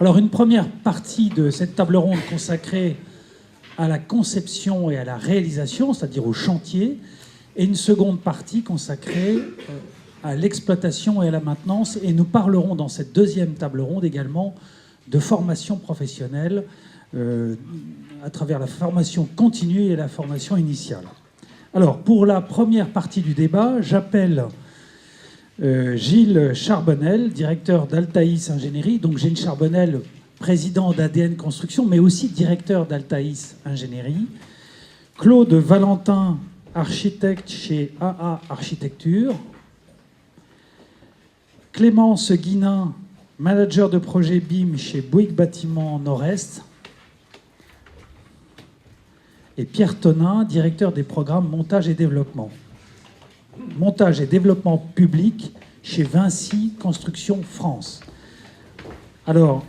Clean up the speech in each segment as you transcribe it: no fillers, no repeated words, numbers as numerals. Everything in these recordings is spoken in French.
Alors, une première partie de cette table ronde consacrée à la conception et à la réalisation, c'est-à-dire au chantier, et une seconde partie consacrée à l'exploitation et à la maintenance. Et nous parlerons dans cette deuxième table ronde également de formation professionnelle à travers la formation continue et la formation initiale. Alors, pour la première partie du débat, j'appelle Gilles Charbonnel, directeur d'Altaïs Ingénierie. Donc Gilles Charbonnel, président d'ADN Construction, mais aussi directeur d'Altaïs Ingénierie. Claude Valentin, architecte chez AA Architecture. Clémence Guinin, manager de projet BIM chez Bouygues Bâtiment Nord-Est. Et Pierre Tonin, directeur des programmes montage et développement. Montage et développement public chez Vinci Construction France. Alors,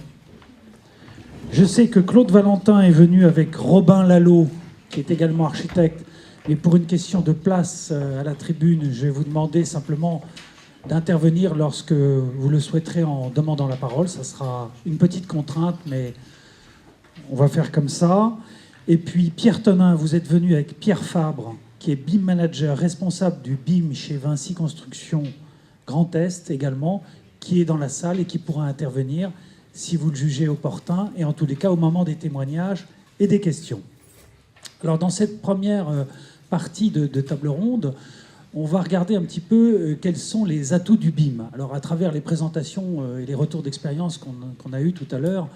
je sais que Claude Valentin est venu avec Robin Lalo, qui est également architecte, mais pour une question de place à la tribune, je vais vous demander simplement d'intervenir lorsque vous le souhaiterez en demandant la parole. Ça sera une petite contrainte, mais on va faire comme ça. Et puis Pierre Tonin, vous êtes venu avec Pierre Fabre, qui est BIM manager, responsable du BIM chez Vinci Construction Grand Est également, qui est dans la salle et qui pourra intervenir si vous le jugez opportun, et en tous les cas au moment des témoignages et des questions. Alors dans cette première partie de table ronde, on va regarder un petit peu quels sont les atouts du BIM. Alors à travers les présentations et les retours d'expérience qu'on a eus tout à l'heure,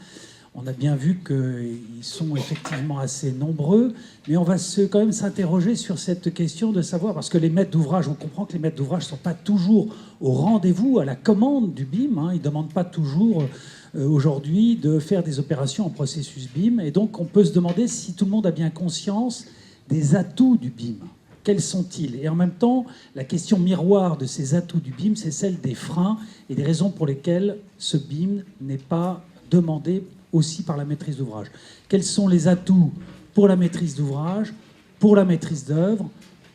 on a bien vu qu'ils sont effectivement assez nombreux, mais on va quand même s'interroger sur cette question de savoir, parce que les maîtres d'ouvrage, on comprend que les maîtres d'ouvrage ne sont pas toujours au rendez-vous, à la commande du BIM, hein. Ils ne demandent pas toujours aujourd'hui de faire des opérations en processus BIM, et donc on peut se demander si tout le monde a bien conscience des atouts du BIM. Quels sont-ils? Et en même temps, la question miroir de ces atouts du BIM, c'est celle des freins et des raisons pour lesquelles ce BIM n'est pas demandé aussi par la maîtrise d'ouvrage. Quels sont les atouts pour la maîtrise d'ouvrage, pour la maîtrise d'œuvre,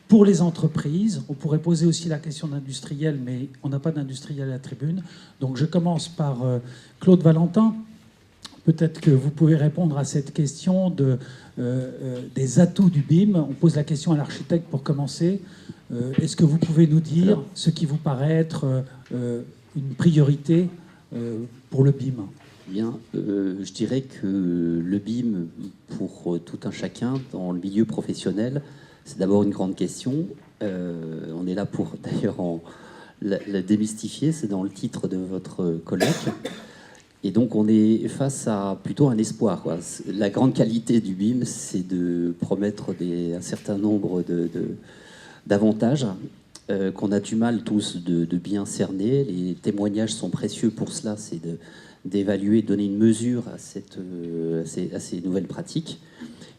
pour les entreprises? On pourrait poser aussi la question d'industriel, mais on n'a pas d'industriel à la tribune. Donc je commence par Claude Valentin. Peut-être que vous pouvez répondre à cette question des atouts du BIM. On pose la question à l'architecte pour commencer. Est-ce que vous pouvez nous dire ce qui vous paraît être une priorité pour le BIM? Bien, je dirais que le BIM, pour tout un chacun dans le milieu professionnel, c'est d'abord une grande question. On est là pour d'ailleurs la démystifier, c'est dans le titre de votre colloque. Et donc on est face à plutôt un espoir, quoi. La grande qualité du BIM, c'est de promettre un certain nombre d'avantages qu'on a du mal tous de bien cerner. Les témoignages sont précieux pour cela, c'est d'évaluer, de donner une mesure à ces nouvelles pratiques.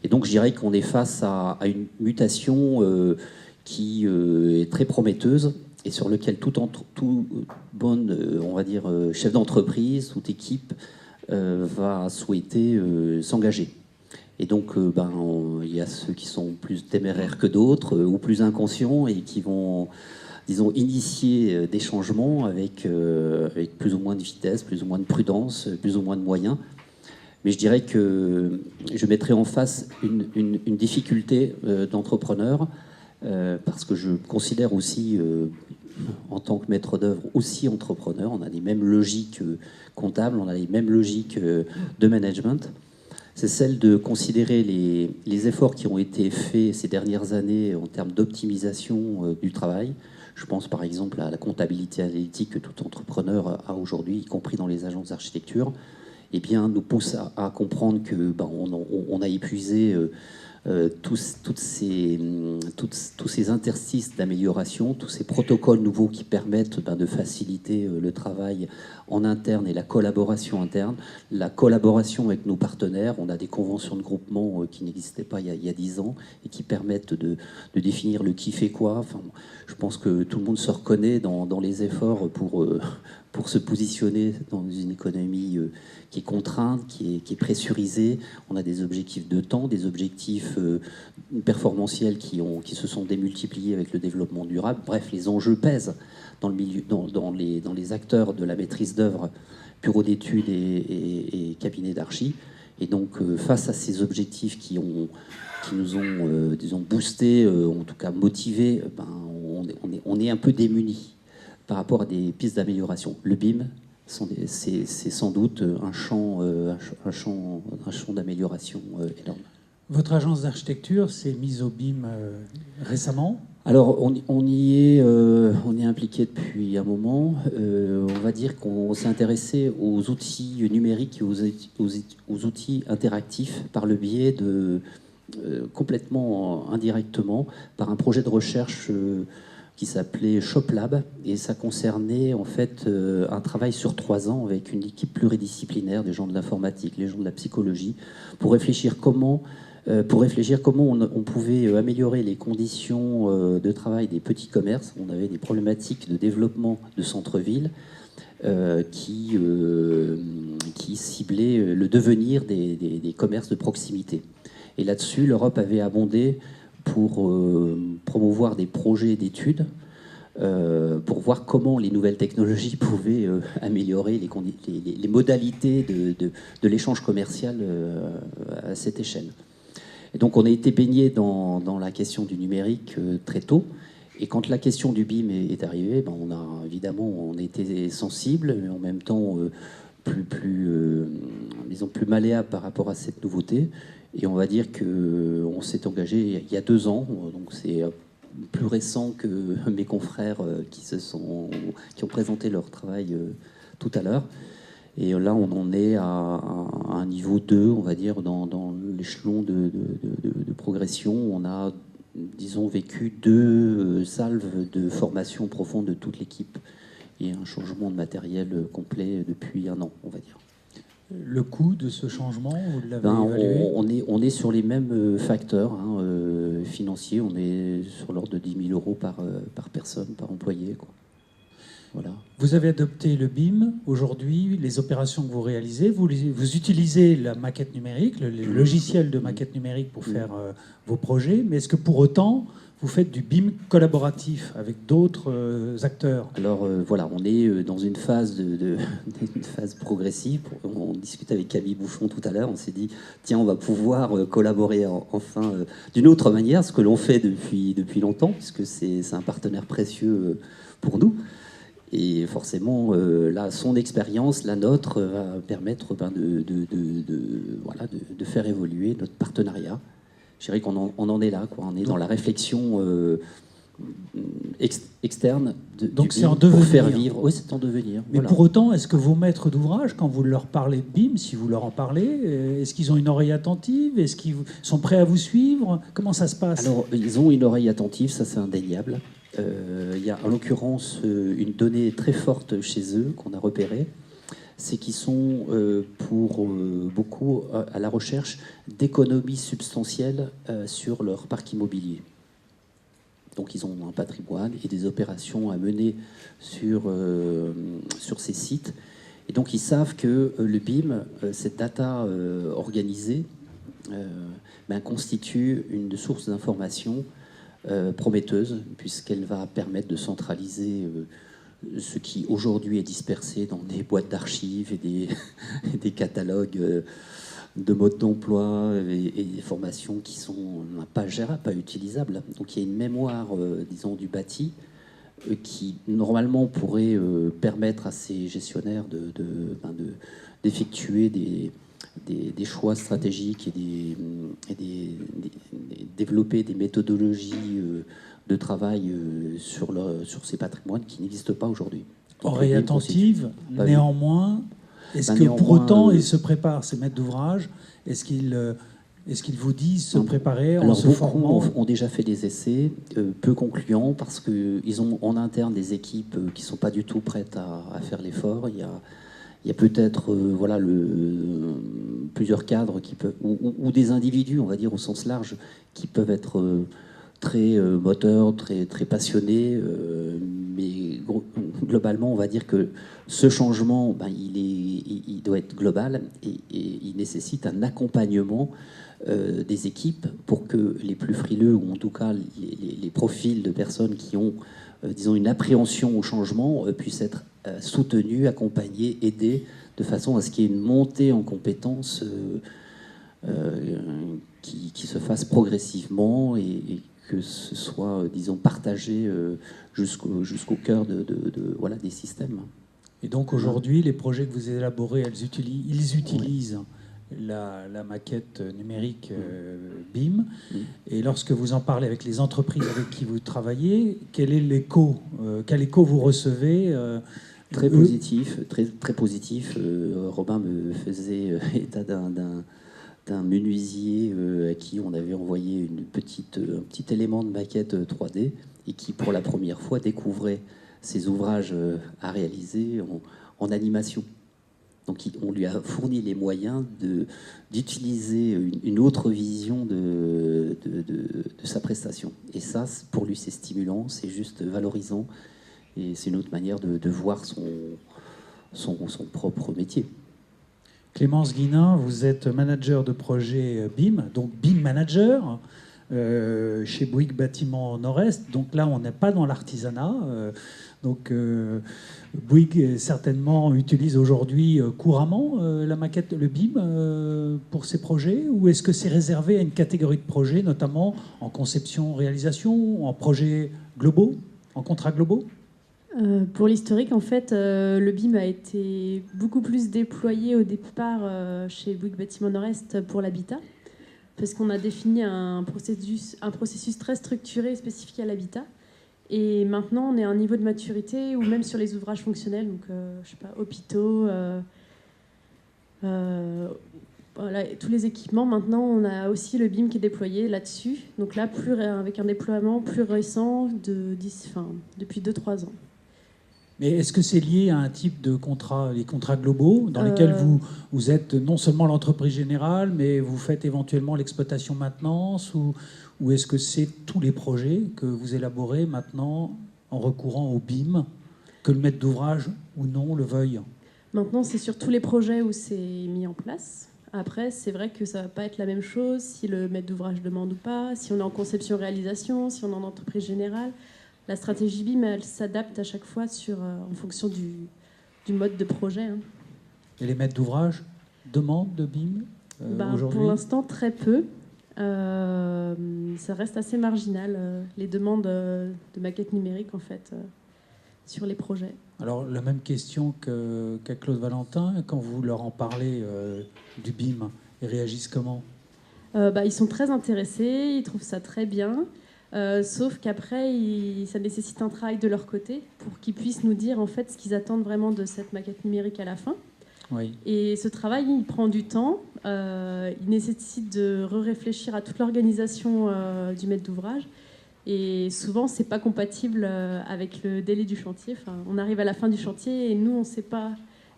Et donc je dirais qu'on est face à une mutation qui est très prometteuse et sur lequel tout bonne, on va dire, chef d'entreprise, toute équipe va souhaiter s'engager. Et donc il y a ceux qui sont plus téméraires que d'autres ou plus inconscients et qui vont, disons, initier des changements avec plus ou moins de vitesse, plus ou moins de prudence, plus ou moins de moyens. Mais je dirais que je mettrais en face une difficulté d'entrepreneur, parce que je considère aussi, en tant que maître d'œuvre, aussi entrepreneur. On a les mêmes logiques comptables, on a les mêmes logiques de management. C'est celle de considérer les efforts qui ont été faits ces dernières années en termes d'optimisation du travail. Je pense par exemple à la comptabilité analytique que tout entrepreneur a aujourd'hui, y compris dans les agences d'architecture. Eh bien, nous pousse à comprendre que on a épuisé tous ces interstices d'amélioration, tous ces protocoles nouveaux qui permettent de faciliter le travail en interne et la collaboration interne, la collaboration avec nos partenaires. On a des conventions de groupement qui n'existaient pas il y a 10 ans et qui permettent de définir le qui fait quoi. Enfin, je pense que tout le monde se reconnaît dans les efforts pour se positionner dans une économie qui est contrainte, qui est pressurisée. On a des objectifs de temps, des objectifs performantiels qui se sont démultipliés avec le développement durable. Bref, les enjeux pèsent dans le milieu, dans les acteurs de la maîtrise d'œuvre bureaux d'études et cabinets d'archi. Et donc, face à ces objectifs qui nous ont, disons, boostés, en tout cas motivés, on est un peu démunis par rapport à des pistes d'amélioration. Le BIM, c'est sans doute un champ d'amélioration énorme. Votre agence d'architecture s'est mise au BIM récemment? Alors, on y est impliqué depuis un moment. On va dire qu'on s'est intéressé aux outils numériques et aux outils interactifs par le biais de, complètement indirectement, par un projet de recherche qui s'appelait ShopLab. Et ça concernait en fait un travail sur 3 ans avec une équipe pluridisciplinaire, des gens de l'informatique, les gens de la psychologie, pour réfléchir comment on pouvait améliorer les conditions de travail des petits commerces. On avait des problématiques de développement de centre-ville qui ciblaient le devenir des commerces de proximité. Et là-dessus, l'Europe avait abondé pour promouvoir des projets d'études pour voir comment les nouvelles technologies pouvaient améliorer les modalités de l'échange commercial à cette échelle. Et donc on a été baigné dans la question du numérique très tôt. Et quand la question du BIM est arrivée, on a été sensible, mais en même temps disons plus malléable par rapport à cette nouveauté. Et on va dire qu'on s'est engagé il y a 2 ans, donc c'est plus récent que mes confrères qui ont présenté leur travail tout à l'heure. Et là, on en est à un niveau 2, on va dire, dans l'échelon de progression. On a, disons, vécu 2 salves de formation profonde de toute l'équipe et un changement de matériel complet depuis 1 an, on va dire. Le coût de ce changement, vous l'avez évalué? On est sur les mêmes facteurs financiers. On est sur l'ordre de 10 000 € par personne, par employé, quoi. Voilà. Vous avez adopté le BIM. Aujourd'hui, les opérations que vous réalisez, vous utilisez la maquette numérique, le logiciel de maquette numérique pour faire vos projets, mais est-ce que pour autant, vous faites du BIM collaboratif avec d'autres acteurs? Alors voilà, on est dans une phase, une phase progressive. On discutait avec Camille Bouchon tout à l'heure, on s'est dit, tiens, on va pouvoir collaborer enfin d'une autre manière, ce que l'on fait depuis longtemps, puisque c'est un partenaire précieux pour nous. Et forcément, là, son expérience, la nôtre, va permettre de faire évoluer notre partenariat. Je dirais qu'on en est là, quoi. On est dans la réflexion externe donc du BIM pour faire vivre. Oui, c'est en devenir. Mais voilà. Pour autant, est-ce que vos maîtres d'ouvrage, quand vous leur parlez de BIM, si vous leur en parlez, est-ce qu'ils ont une oreille attentive? Est-ce qu'ils sont prêts à vous suivre? Comment ça se passe? Alors, ils ont une oreille attentive, ça c'est indéniable. Il y a en l'occurrence une donnée très forte chez eux qu'on a repérée, c'est qu'ils sont pour beaucoup à la recherche d'économies substantielles sur leur parc immobilier. Donc ils ont un patrimoine et des opérations à mener sur ces sites. Et donc ils savent que le BIM, cette data organisée, constitue une source d'information prometteuse, puisqu'elle va permettre de centraliser ce qui aujourd'hui est dispersé dans des boîtes d'archives et des catalogues de modes d'emploi et des formations qui sont pas gérables, pas utilisables. Donc il y a une mémoire, disons, du bâti qui normalement pourrait permettre à ces gestionnaires d'effectuer des choix stratégiques et développer des méthodologies de travail sur ces patrimoines qui n'existent pas aujourd'hui. Oreille attentive, néanmoins, est-ce que pour autant ils se préparent, ces maîtres d'ouvrage? Est-ce qu'ils vous disent se préparer en se formant? Beaucoup ont déjà fait des essais peu concluants parce qu'ils ont en interne des équipes qui ne sont pas du tout prêtes à faire l'effort. Il y a peut-être plusieurs cadres qui peuvent, ou des individus, on va dire au sens large, qui peuvent être très moteurs, très passionnés, mais globalement, on va dire que ce changement, il doit être global et il nécessite un accompagnement des équipes pour que les plus frileux, ou en tout cas les profils de personnes qui ont, disons, une appréhension au changement, puissent être soutenus, accompagnés, aidés de façon à ce qu'il y ait une montée en compétences qui se fasse progressivement et que ce soit, disons, partagé jusqu'au cœur voilà, des systèmes. Et donc aujourd'hui, les projets que vous élaborez, ils utilisent la maquette numérique BIM. Et lorsque vous en parlez avec les entreprises avec qui vous travaillez, quel est l'écho quel écho vous recevez Très positif, très positif. Robin me faisait état d'un menuisier à qui on avait envoyé un petit élément de maquette 3D et qui, pour la première fois, découvrait ses ouvrages à réaliser en animation. Donc on lui a fourni les moyens d'utiliser une autre vision de sa prestation. Et ça, pour lui, c'est stimulant, c'est juste valorisant. Et c'est une autre manière de voir son propre métier. Clémence Guinin, vous êtes manager de projet BIM, donc BIM manager chez Bouygues Bâtiment Nord-Est. Donc là, on n'est pas dans l'artisanat. Donc Bouygues certainement utilise aujourd'hui couramment la maquette, le BIM pour ses projets, ou est-ce que c'est réservé à une catégorie de projets, notamment en conception-réalisation, en projets globaux, en contrats globaux? Pour l'historique, en fait, le BIM a été beaucoup plus déployé au départ chez Bouygues Bâtiment Nord-Est pour l'habitat, parce qu'on a défini un processus très structuré et spécifique à l'habitat. Et maintenant, on est à un niveau de maturité où même sur les ouvrages fonctionnels, donc je sais pas, hôpitaux, voilà, tous les équipements, maintenant, on a aussi le BIM qui est déployé là-dessus. Donc là, avec un déploiement plus récent depuis 2-3 ans. Mais est-ce que c'est lié à un type de contrat, les contrats globaux, dans lesquels vous êtes non seulement l'entreprise générale, mais vous faites éventuellement l'exploitation-maintenance, ou est-ce que c'est tous les projets que vous élaborez maintenant en recourant au BIM, que le maître d'ouvrage ou non le veuille? Maintenant, c'est sur tous les projets où c'est mis en place. Après, c'est vrai que ça ne va pas être la même chose si le maître d'ouvrage demande ou pas, si on est en conception-réalisation, si on est en entreprise générale. La stratégie BIM, elle s'adapte à chaque fois en fonction du mode de projet. Hein. Et les maîtres d'ouvrage demandent de BIM aujourd'hui? Pour l'instant, très peu. Ça reste assez marginal, les demandes de maquettes numériques, en fait, sur les projets. Alors, la même question qu'à Claude Valentin, quand vous leur en parlez du BIM, ils réagissent comment? Ils sont très intéressés, ils trouvent ça très bien. Sauf qu'après, ça nécessite un travail de leur côté pour qu'ils puissent nous dire en fait ce qu'ils attendent vraiment de cette maquette numérique à la fin. Oui. Et ce travail, il prend du temps. Il nécessite de réfléchir à toute l'organisation du maître d'ouvrage. Et souvent, c'est pas compatible avec le délai du chantier. Enfin, on arrive à la fin du chantier et nous, on ne sait pas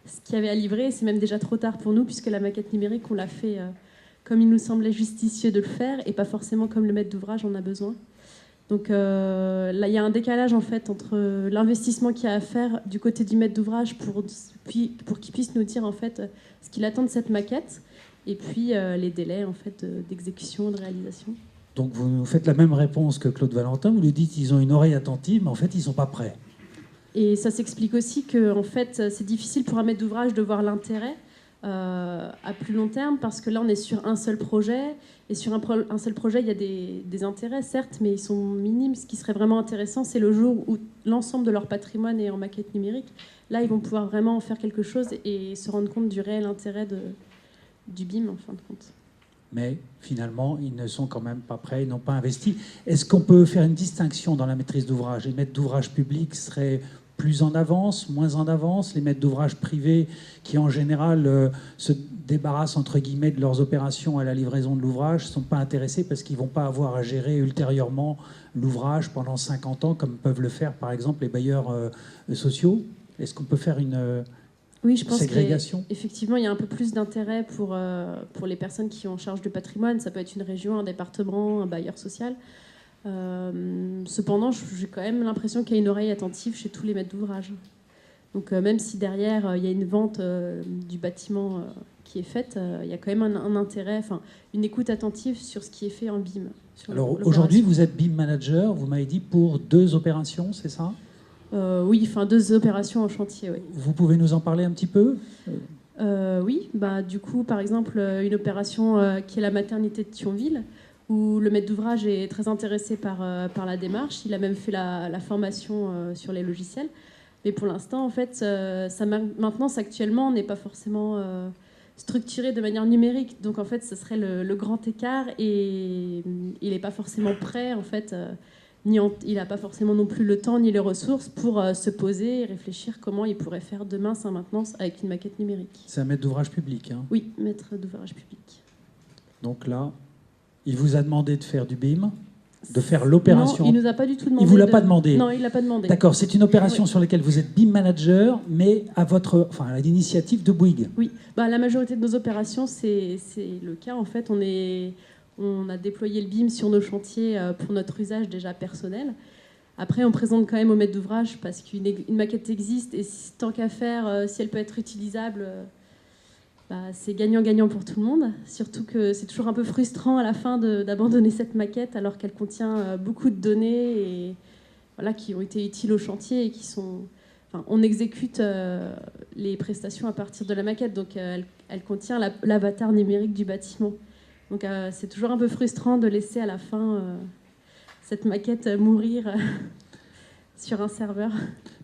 ce qu'il y avait à livrer. C'est même déjà trop tard pour nous puisque la maquette numérique, on l'a fait comme il nous semblait justicieux de le faire et pas forcément comme le maître d'ouvrage en a besoin. Donc là, il y a un décalage en fait entre l'investissement qu'il y a à faire du côté du maître d'ouvrage pour qu'il puisse nous dire en fait ce qu'il attend de cette maquette et puis les délais en fait d'exécution, de réalisation. Donc vous nous faites la même réponse que Claude Valentin, vous lui dites qu'ils ont une oreille attentive, mais en fait ils ne sont pas prêts. Et ça s'explique aussi que en fait, c'est difficile pour un maître d'ouvrage de voir l'intérêt à plus long terme, parce que là on est sur un seul projet, et sur un seul projet il y a des intérêts certes, mais ils sont minimes. Ce qui serait vraiment intéressant, c'est le jour où l'ensemble de leur patrimoine est en maquette numérique. Là ils vont pouvoir vraiment en faire quelque chose et se rendre compte du réel intérêt du BIM en fin de compte. Mais finalement ils ne sont quand même pas prêts, ils n'ont pas investi. Est-ce qu'on peut faire une distinction dans la maîtrise d'ouvrage? Les maîtres d'ouvrage publics seraient plus en avance, moins en avance, les maîtres d'ouvrage privés qui en général se débarrassent entre guillemets de leurs opérations à la livraison de l'ouvrage ne sont pas intéressés parce qu'ils ne vont pas avoir à gérer ultérieurement l'ouvrage pendant 50 ans comme peuvent le faire par exemple les bailleurs sociaux. Est-ce qu'on peut faire une oui, je pense ségrégation? Effectivement, il y a un peu plus d'intérêt pour les personnes qui ont en charge du patrimoine. Ça peut être une région, un département, un bailleur social. Cependant, j'ai quand même l'impression qu'il y a une oreille attentive chez tous les maîtres d'ouvrage. Donc même si derrière il y a une vente du bâtiment qui est faite, il y a quand même un intérêt, une écoute attentive sur ce qui est fait en BIM. Alors aujourd'hui, vous êtes BIM manager, vous m'avez dit pour 2 opérations, c'est ça? Oui, 2 opérations en chantier. Oui. Vous pouvez nous en parler un petit peu? Oui, du coup, par exemple, une opération qui est la maternité de Thionville, où le maître d'ouvrage est très intéressé par la démarche. Il a même fait la formation sur les logiciels. Mais pour l'instant, en fait, sa maintenance actuellement n'est pas forcément structurée de manière numérique. Donc, en fait, ce serait le grand écart et il n'est pas forcément prêt, en fait. Il n'a pas forcément non plus le temps ni les ressources pour se poser et réfléchir comment il pourrait faire demain sa maintenance avec une maquette numérique. C'est un maître d'ouvrage public, hein. Oui, maître d'ouvrage public. Donc là, il vous a demandé de faire du BIM, de faire l'opération. Non, il nous a pas du tout demandé. Il vous l'a pas demandé. Non, il l'a pas demandé. D'accord, c'est une opération Oui. sur laquelle vous êtes BIM manager, mais à l'initiative de Bouygues. Oui, la majorité de nos opérations, c'est le cas. En fait, on a déployé le BIM sur nos chantiers pour notre usage déjà personnel. Après, on présente quand même au maître d'ouvrage parce qu'une maquette existe et tant qu'à faire, si elle peut être utilisable, c'est gagnant-gagnant pour tout le monde. Surtout que c'est toujours un peu frustrant à la fin d'abandonner cette maquette alors qu'elle contient beaucoup de données et, qui ont été utiles au chantier et qui sont... on exécute les prestations à partir de la maquette, donc elle contient l'avatar numérique du bâtiment. Donc c'est toujours un peu frustrant de laisser à la fin cette maquette mourir sur un serveur.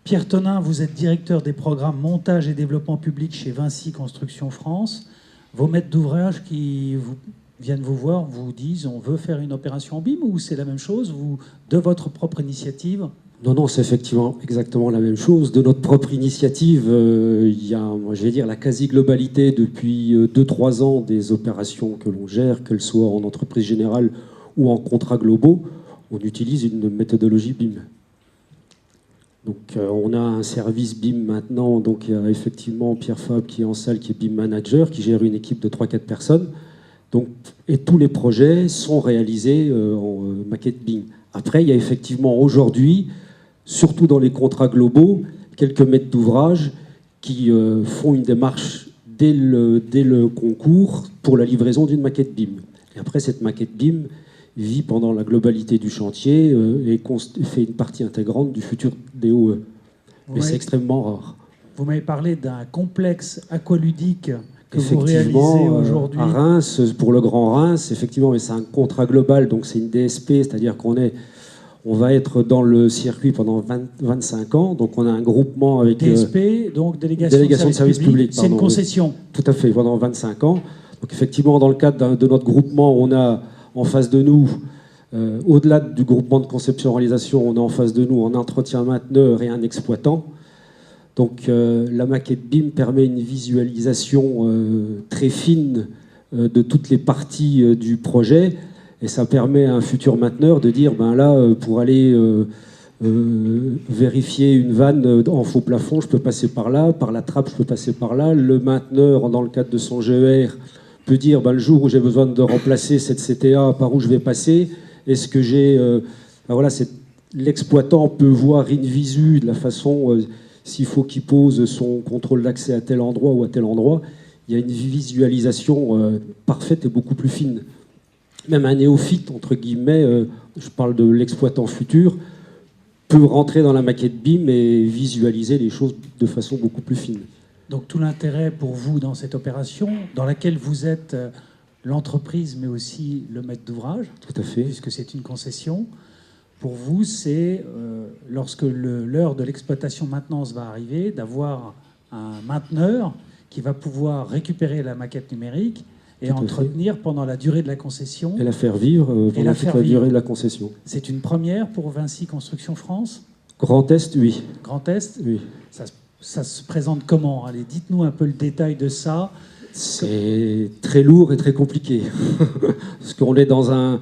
Pierre Tonin, vous êtes directeur des programmes montage et développement public chez Vinci Construction France. Vos maîtres d'ouvrage qui viennent vous voir vous disent on veut faire une opération en BIM ou c'est la même chose, vous, de votre propre initiative? Non, c'est effectivement exactement la même chose. De notre propre initiative, il y a, je vais dire, la quasi-globalité depuis 2-3 ans des opérations que l'on gère, qu'elles soient en entreprise générale ou en contrats globaux, on utilise une méthodologie BIM. Donc on a un service BIM maintenant, donc il y a effectivement Pierre Fabre qui est en salle, qui est BIM manager, qui gère une équipe de 3-4 personnes. Donc, et tous les projets sont réalisés en maquette BIM. Après, il y a effectivement aujourd'hui, surtout dans les contrats globaux, quelques maîtres d'ouvrage qui font une démarche dès le concours pour la livraison d'une maquette BIM. Et après, cette maquette BIM vit pendant la globalité du chantier et fait une partie intégrante du futur DOE. Mais c'est extrêmement rare. Vous m'avez parlé d'un complexe aqualudique que vous réalisez aujourd'hui. À Reims, pour le Grand Reims, effectivement, mais c'est un contrat global, donc c'est une DSP, c'est-à-dire on va être dans le circuit pendant 25 ans, donc on a un groupement avec... DSP, donc délégation de service public. C'est une concession. Tout à fait, pendant 25 ans. Donc effectivement, dans le cadre de notre groupement, on a en face de nous, au-delà du groupement de conception-réalisation, on a en face de nous un entretien mainteneur et un exploitant. Donc la maquette BIM permet une visualisation très fine de toutes les parties du projet. Et ça permet à un futur mainteneur de dire, pour aller vérifier une vanne en faux plafond, je peux passer par là, par la trappe, je peux passer par là. Le mainteneur, dans le cadre de son GER, peut dire, le jour où j'ai besoin de remplacer cette CTA, par où je vais passer. Est-ce que j'ai... l'exploitant peut voir in visu de la façon, s'il faut qu'il pose son contrôle d'accès à tel endroit ou à tel endroit. Il y a une visualisation parfaite et beaucoup plus fine. Même un néophyte, entre guillemets, je parle de l'exploitant futur, peut rentrer dans la maquette BIM et visualiser les choses de façon beaucoup plus fine. Donc tout l'intérêt pour vous dans cette opération, dans laquelle vous êtes l'entreprise, mais aussi le maître d'ouvrage, tout à fait, puisque c'est une concession, pour vous, c'est, lorsque l'heure de l'exploitation maintenance va arriver, d'avoir un mainteneur qui va pouvoir récupérer la maquette numérique et entretenir pendant la durée de la concession. Et la faire vivre pendant toute la durée de la concession. C'est une première pour Vinci Construction France? Grand Est, oui. Grand Est? Oui. Ça se présente comment? Allez, dites-nous un peu le détail de ça. C'est très lourd et très compliqué. Parce qu'on est dans un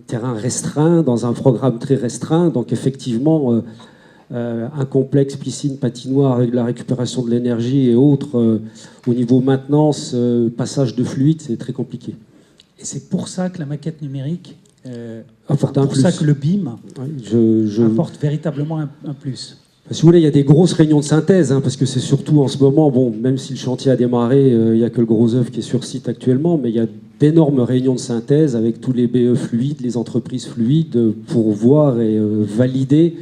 terrain restreint, dans un programme très restreint. Donc effectivement, un complexe piscine patinoire avec la récupération de l'énergie et autres, au niveau maintenance, passage de fluide, c'est très compliqué. Et c'est pour ça que la maquette numérique, apporte un plus. C'est pour ça que le BIM apporte véritablement un plus. Si vous voulez, il y a des grosses réunions de synthèse, parce que c'est surtout en ce moment, même si le chantier a démarré, il n'y a que le gros œuvre qui est sur site actuellement, mais il y a d'énormes réunions de synthèse avec tous les BE fluides, les entreprises fluides, pour voir et valider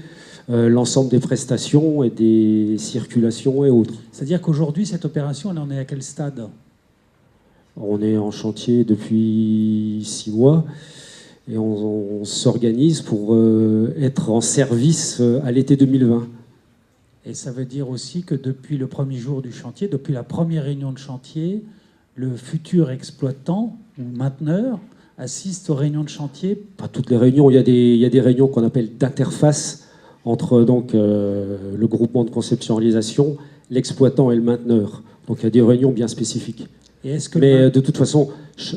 l'ensemble des prestations et des circulations et autres. C'est-à-dire qu'aujourd'hui, cette opération, elle en est à quel stade? On est en chantier depuis 6 mois et on s'organise pour être en service à l'été 2020. Et ça veut dire aussi que depuis le premier jour du chantier, depuis la première réunion de chantier, le futur exploitant ou mainteneur assiste aux réunions de chantier? Pas toutes les réunions, il y a des réunions qu'on appelle d'interface entre donc, le groupement de conception-réalisation, l'exploitant et le mainteneur. Donc il y a des réunions bien spécifiques. Et est-ce que Mais de toute façon,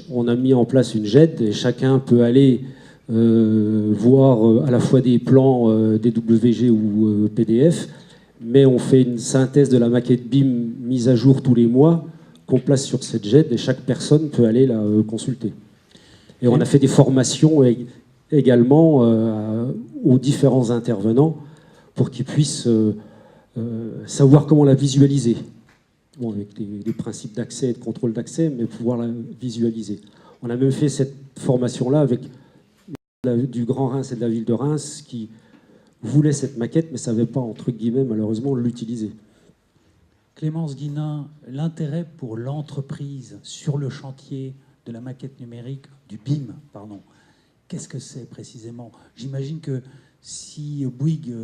on a mis en place une GED et chacun peut aller voir à la fois des plans DWG ou PDF, mais on fait une synthèse de la maquette BIM mise à jour tous les mois qu'on place sur cette GED et chaque personne peut aller la consulter. Et on a fait des formations également aux différents intervenants pour qu'ils puissent savoir comment la visualiser. Bon, avec des principes d'accès et de contrôle d'accès, mais pouvoir la visualiser. On a même fait cette formation-là avec du Grand Reims et de la ville de Reims qui voulaient cette maquette, mais ne savaient pas, entre guillemets, malheureusement, l'utiliser. Clémence Guinin, l'intérêt pour l'entreprise sur le chantier de la maquette numérique, du BIM, pardon, qu'est-ce que c'est précisément? J'imagine que si Bouygues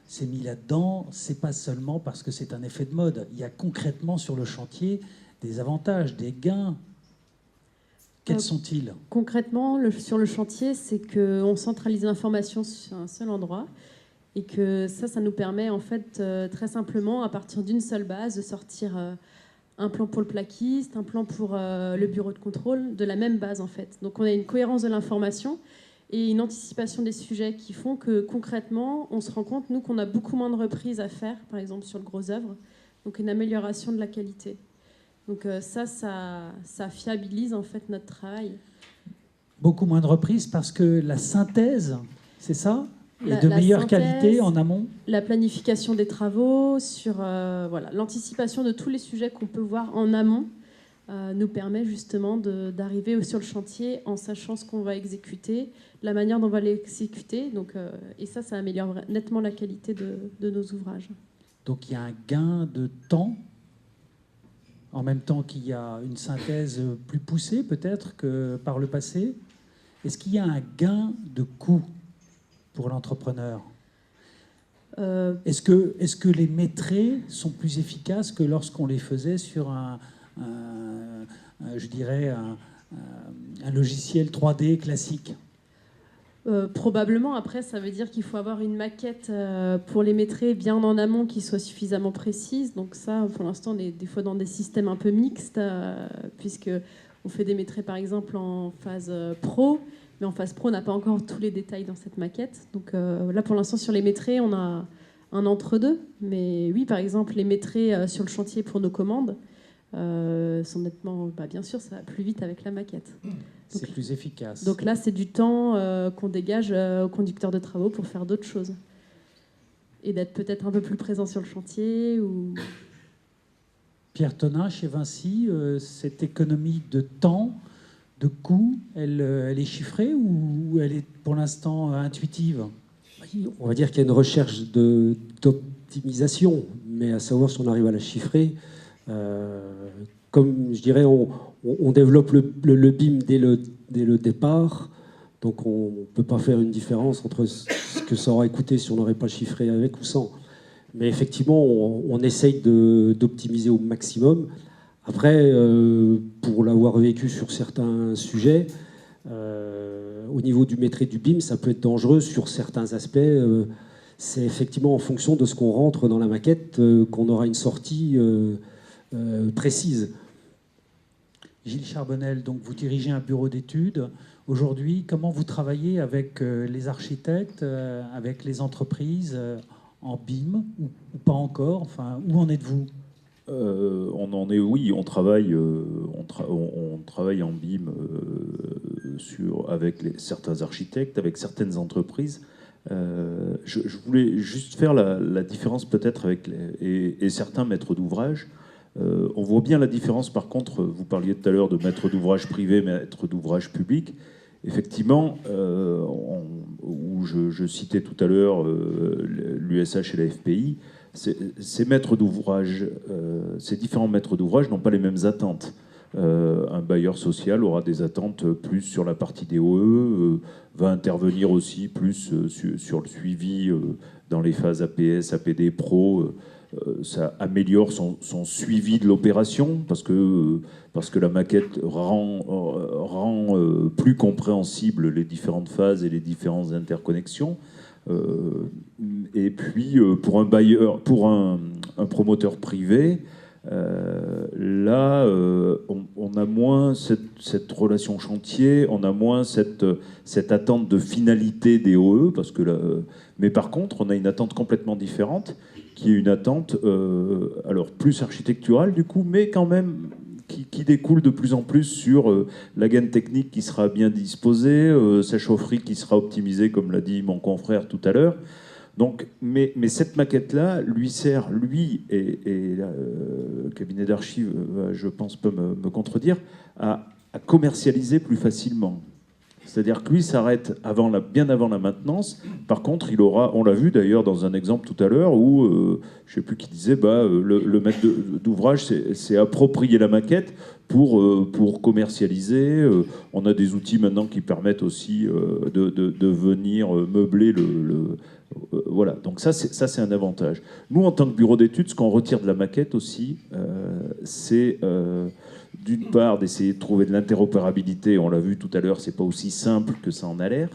s'est mis là-dedans, c'est pas seulement parce que c'est un effet de mode. Il y a concrètement sur le chantier des avantages, des gains. Quels sont-ils? Concrètement, sur le chantier, c'est qu'on centralise l'information sur un seul endroit et que ça nous permet en fait très simplement, à partir d'une seule base, de sortir un plan pour le plaquiste, un plan pour le bureau de contrôle, de la même base en fait. Donc on a une cohérence de l'information et une anticipation des sujets qui font que concrètement, on se rend compte, nous, qu'on a beaucoup moins de reprises à faire, par exemple sur le gros œuvre, donc une amélioration de la qualité. Donc ça fiabilise en fait notre travail. Beaucoup moins de reprises parce que la synthèse, c'est ça? Et de meilleure qualité en amont? La planification des travaux, sur voilà, l'anticipation de tous les sujets qu'on peut voir en amont nous permet justement d'arriver sur le chantier en sachant ce qu'on va exécuter, la manière dont on va l'exécuter. Donc, et ça améliore nettement la qualité de nos ouvrages. Donc il y a un gain de temps, en même temps qu'il y a une synthèse plus poussée peut-être que par le passé. Est-ce qu'il y a un gain de coût pour l'entrepreneur? Est-ce que les métrés sont plus efficaces que lorsqu'on les faisait sur je dirais, un logiciel 3D classique? Probablement. Après, ça veut dire qu'il faut avoir une maquette pour les métrés bien en amont qui soit suffisamment précise. Donc ça, pour l'instant, on est des fois dans des systèmes un peu mixtes, puisque on fait des métrés, par exemple, en phase pro, mais en phase pro, on n'a pas encore tous les détails dans cette maquette. Donc là, pour l'instant, sur les métrés, on a un entre-deux. Mais oui, par exemple, les métrés sur le chantier pour nos commandes sont nettement... bien sûr, ça va plus vite avec la maquette. C'est plus efficace. Donc là, c'est du temps qu'on dégage aux conducteurs de travaux pour faire d'autres choses. Et d'être peut-être un peu plus présent sur le chantier. Ou... Pierre Tonin, chez Vinci, cette économie de temps, de coût, elle est chiffrée ou elle est pour l'instant intuitive? On va dire qu'il y a une recherche d'optimisation, mais à savoir si on arrive à la chiffrer. Comme je dirais, on développe le BIM dès le départ, donc on ne peut pas faire une différence entre ce que ça aurait coûté si on n'aurait pas chiffré avec ou sans. Mais effectivement, on essaye d'optimiser au maximum. Après, pour l'avoir vécu sur certains sujets, au niveau du métré du BIM, ça peut être dangereux sur certains aspects. C'est effectivement en fonction de ce qu'on rentre dans la maquette qu'on aura une sortie précise. Gilles Charbonnel, donc vous dirigez un bureau d'études. Aujourd'hui, comment vous travaillez avec les architectes, avec les entreprises en BIM ou pas encore? Enfin, où en êtes-vous? On en est, oui, on travaille en BIM avec certains architectes, avec certaines entreprises. Je voulais juste faire la différence peut-être avec et certains maîtres d'ouvrage. On voit bien la différence, par contre, vous parliez tout à l'heure de maître d'ouvrage privé, maître d'ouvrage public. effectivement, où je citais tout à l'heure l'USH et la FPI, ces maîtres d'ouvrage, ces différents maîtres d'ouvrage n'ont pas les mêmes attentes. Un bailleur social aura des attentes plus sur la partie DOE, va intervenir aussi plus sur le suivi dans les phases APS, APD, Pro. Ça améliore son suivi de l'opération parce que la maquette rend plus compréhensible les différentes phases et les différentes interconnexions. Et puis pour un bailleur, pour un promoteur privé, là, on a moins cette relation chantier, on a moins cette attente de finalité des OE, parce que là, mais par contre, on a une attente complètement différente, qui est une attente, alors plus architecturale du coup, mais quand même qui découle de plus en plus sur la gaine technique qui sera bien disposée, sa chaufferie qui sera optimisée, comme l'a dit mon confrère tout à l'heure. Donc, mais cette maquette-là lui sert, lui et le cabinet d'archives, je pense, peut me contredire, à commercialiser plus facilement. C'est-à-dire que lui s'arrête bien avant la maintenance. Par contre, il aura, on l'a vu d'ailleurs dans un exemple tout à l'heure où, je ne sais plus qui disait, le maître d'ouvrage s'est approprié la maquette pour commercialiser. On a des outils maintenant qui permettent aussi de venir meubler voilà, donc ça c'est un avantage. Nous, en tant que bureau d'études, ce qu'on retire de la maquette aussi, c'est d'une part d'essayer de trouver de l'interopérabilité. On l'a vu tout à l'heure, c'est pas aussi simple que ça en a l'air.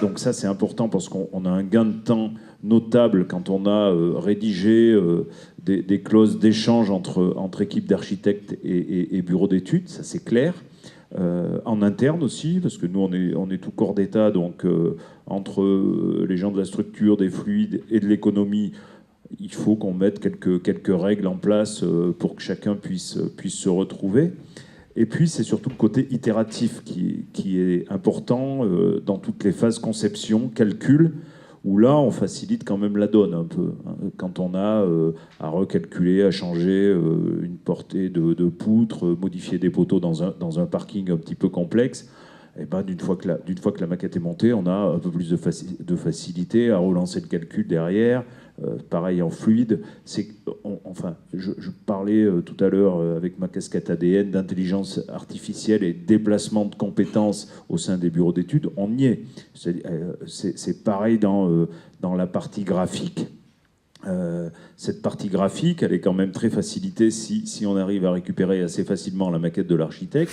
Donc ça c'est important parce qu'on a un gain de temps notable quand on a rédigé des clauses d'échange entre équipes d'architectes et bureaux d'études, ça c'est clair. En interne aussi, parce que nous on est tout corps d'État, donc entre les gens de la structure, des fluides et de l'économie, il faut qu'on mette quelques règles en place pour que chacun puisse se retrouver. Et puis c'est surtout le côté itératif qui est important dans toutes les phases conception, calcul, où là on facilite quand même la donne un peu. Quand on a à recalculer, à changer une portée de poutres, modifier des poteaux dans un parking un petit peu complexe, et ben, d'une fois que la maquette est montée, on a un peu plus de facilité à relancer le calcul derrière. Pareil en fluide. Je parlais tout à l'heure avec ma casquette ADN d'intelligence artificielle et déplacement de compétences au sein des bureaux d'études. On y est. C'est pareil dans la partie graphique. Cette partie graphique, elle est quand même très facilitée si on arrive à récupérer assez facilement la maquette de l'architecte.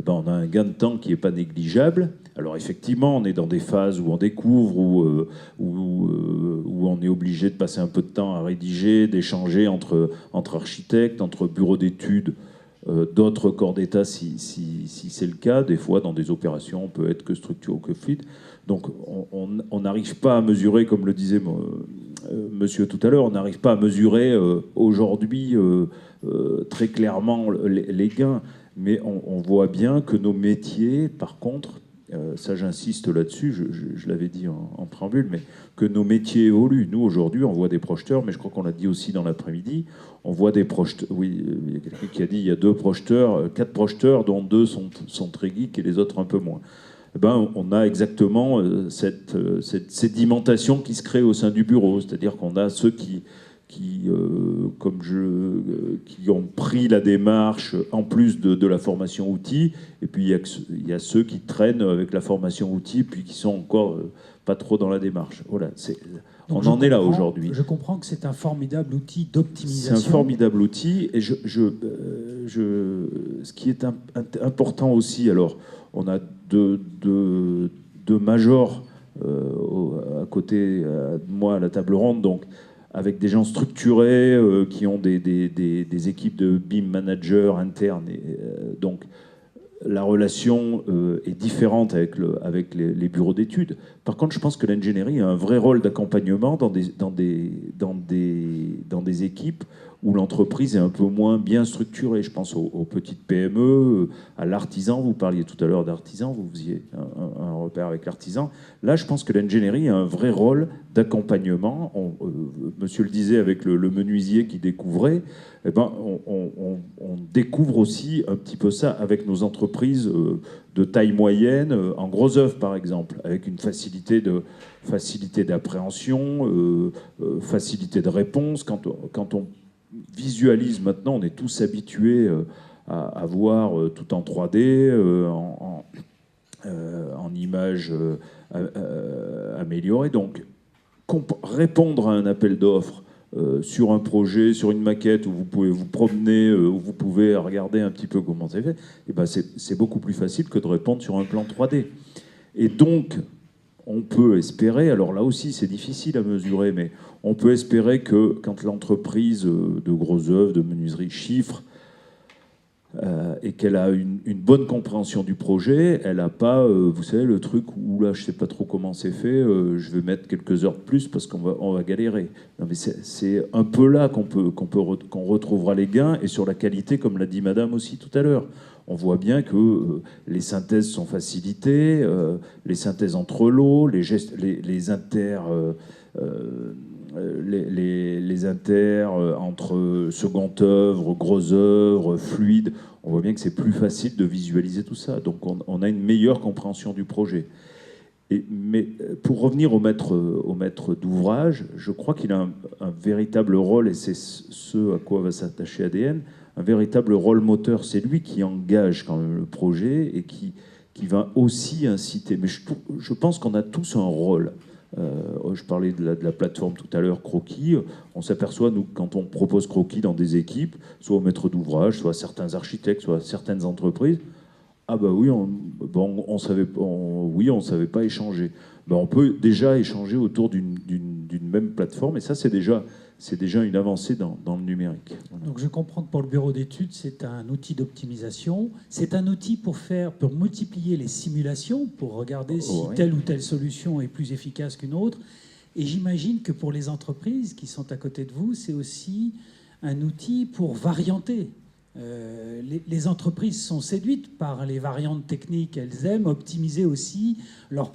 Ben, on a un gain de temps qui n'est pas négligeable. Alors effectivement, on est dans des phases où on découvre, où on est obligé de passer un peu de temps à rédiger, d'échanger entre architectes, entre bureaux d'études, d'autres corps d'État si c'est le cas. Des fois, dans des opérations, on peut être que structure ou que fluide. Donc on n'arrive pas à mesurer, comme le disait monsieur tout à l'heure, on n'arrive pas à mesurer aujourd'hui très clairement les gains. Mais on voit bien que nos métiers, par contre, ça j'insiste là-dessus, je l'avais dit en préambule, mais que nos métiers évoluent. Nous, aujourd'hui, on voit des projeteurs, mais je crois qu'on l'a dit aussi dans l'après-midi, on voit des projeteurs. Oui, il y a quelqu'un qui a dit il y a 4 projeteurs, dont 2 sont très geeks et les autres un peu moins. Eh ben, on a exactement cette sédimentation qui se crée au sein du bureau, c'est-à-dire qu'on a ceux qui ont pris la démarche en plus de la formation outil, et puis il y a ceux qui traînent avec la formation outil, puis qui sont encore pas trop dans la démarche. Voilà, on en est là aujourd'hui. Je comprends que c'est un formidable outil d'optimisation. C'est un formidable outil, et ce qui est important aussi, alors on a deux majors à côté de moi à la table ronde, donc avec des gens structurés qui ont des équipes de BIM managers internes. Donc la relation est différente avec les bureaux d'études. Par contre, je pense que l'ingénierie a un vrai rôle d'accompagnement dans des équipes où l'entreprise est un peu moins bien structurée. Je pense aux petites PME, à l'artisan. Vous parliez tout à l'heure d'artisan, vous faisiez un repère avec l'artisan. Là, je pense que l'ingénierie a un vrai rôle d'accompagnement. Monsieur le disait avec le menuisier qui découvrait, eh ben, on découvre aussi un petit peu ça avec nos entreprises de taille moyenne, en gros œuvre par exemple, avec une facilité d'appréhension, facilité de réponse. Quand on visualise maintenant, on est tous habitués à voir tout en 3D, en images améliorées. Donc, répondre à un appel d'offres sur un projet, sur une maquette où vous pouvez vous promener, où vous pouvez regarder un petit peu comment c'est fait, et ben c'est beaucoup plus facile que de répondre sur un plan 3D. Et donc, on peut espérer, alors là aussi c'est difficile à mesurer, mais on peut espérer que quand l'entreprise de gros œuvres, de menuiserie chiffre, et qu'elle a une bonne compréhension du projet, elle n'a pas, vous savez, le truc où là je ne sais pas trop comment c'est fait, je vais mettre quelques heures de plus parce qu'on va galérer. Non, mais c'est un peu là qu'on retrouvera les gains, et sur la qualité, comme l'a dit madame aussi tout à l'heure. On voit bien que les synthèses sont facilitées, les synthèses entre lots, les gestes, les inters entre seconde œuvre, grosse œuvre, fluide, on voit bien que c'est plus facile de visualiser tout ça. Donc on a une meilleure compréhension du projet. Mais pour revenir au maître d'ouvrage, je crois qu'il a un véritable rôle, et c'est ce à quoi va s'attacher ADN, un véritable rôle moteur. C'est lui qui engage quand même le projet et qui va aussi inciter. Mais je pense qu'on a tous un rôle. Je parlais de la plateforme tout à l'heure, Croquis. On s'aperçoit, nous, quand on propose Croquis dans des équipes, soit au maître d'ouvrage, soit à certains architectes, soit à certaines entreprises, ah bah oui, on savait pas échanger. Ben on peut déjà échanger autour d'une même plateforme, et ça c'est déjà une avancée dans le numérique. Voilà. Donc je comprends que pour le bureau d'études, c'est un outil d'optimisation. C'est un outil pour multiplier les simulations, pour regarder si telle ou telle solution est plus efficace qu'une autre. Et j'imagine que pour les entreprises qui sont à côté de vous, c'est aussi un outil pour varianter. Les entreprises sont séduites par les variantes techniques. Elles aiment optimiser aussi leur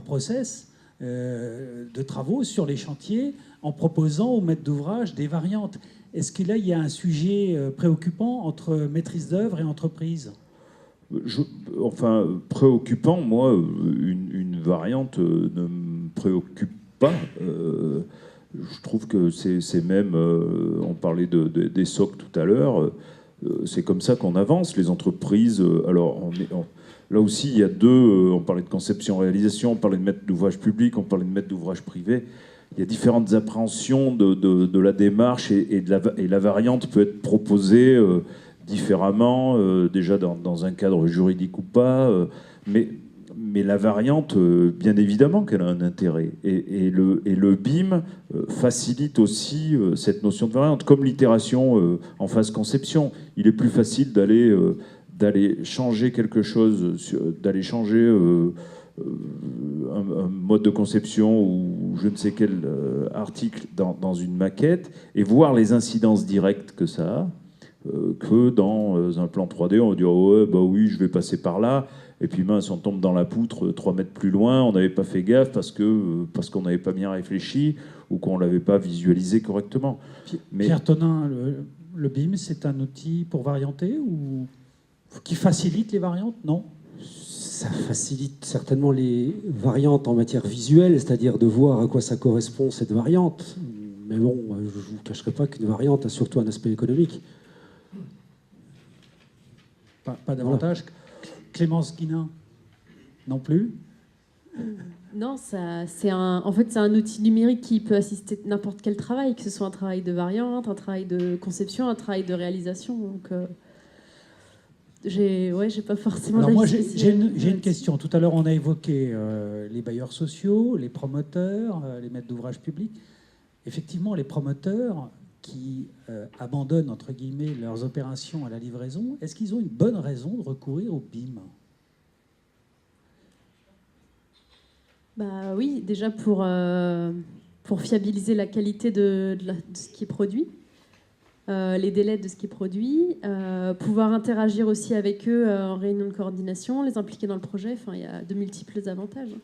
process de travaux sur les chantiers en proposant aux maîtres d'ouvrage des variantes. Est-ce que là, il y a un sujet préoccupant entre maîtrise d'œuvre et entreprise ? Préoccupant, moi, une variante ne me préoccupe pas. Je trouve que c'est même... on parlait des SOC tout à l'heure. C'est comme ça qu'on avance. Les entreprises... là aussi, il y a deux... on parlait de conception-réalisation, on parlait de maître d'ouvrage public, on parlait de maître d'ouvrage privé. Il y a différentes appréhensions de la démarche, et la variante peut être proposée différemment, déjà dans un cadre juridique ou pas. Mais la variante, bien évidemment qu'elle a un intérêt. Et le BIM facilite aussi cette notion de variante. Comme l'itération en phase conception, il est plus facile d'aller changer quelque chose, d'aller changer un mode de conception ou je ne sais quel article dans une maquette, et voir les incidences directes que ça a, que dans un plan 3D, on va dire oh, ouais, bah oui, je vais passer par là. Et puis mince, on tombe dans la poutre 3 mètres plus loin, on n'avait pas fait gaffe parce qu'on n'avait pas bien réfléchi ou qu'on ne l'avait pas visualisé correctement. Pierre Tonin, le BIM, c'est un outil pour varianter ou qui facilite les variantes ? Non ? Ça facilite certainement les variantes en matière visuelle, c'est-à-dire de voir à quoi ça correspond cette variante. Mais bon, je ne vous cacherai pas qu'une variante a surtout un aspect économique. Pas davantage. Voilà. Clémence Guinin, non plus. Non, c'est un outil numérique qui peut assister n'importe quel travail, que ce soit un travail de variante, un travail de conception, un travail de réalisation. Donc, j'ai pas forcément. Alors moi, j'ai une question. Tout à l'heure, on a évoqué les bailleurs sociaux, les promoteurs, les maîtres d'ouvrage publics. Effectivement, les promoteurs qui abandonnent, entre guillemets, leurs opérations à la livraison, est-ce qu'ils ont une bonne raison de recourir au BIM ? Bah oui, déjà pour fiabiliser la qualité de ce qui est produit. les délais de ce qui est produit, pouvoir interagir aussi avec eux en réunion de coordination, les impliquer dans le projet. Enfin, il y a de multiples avantages.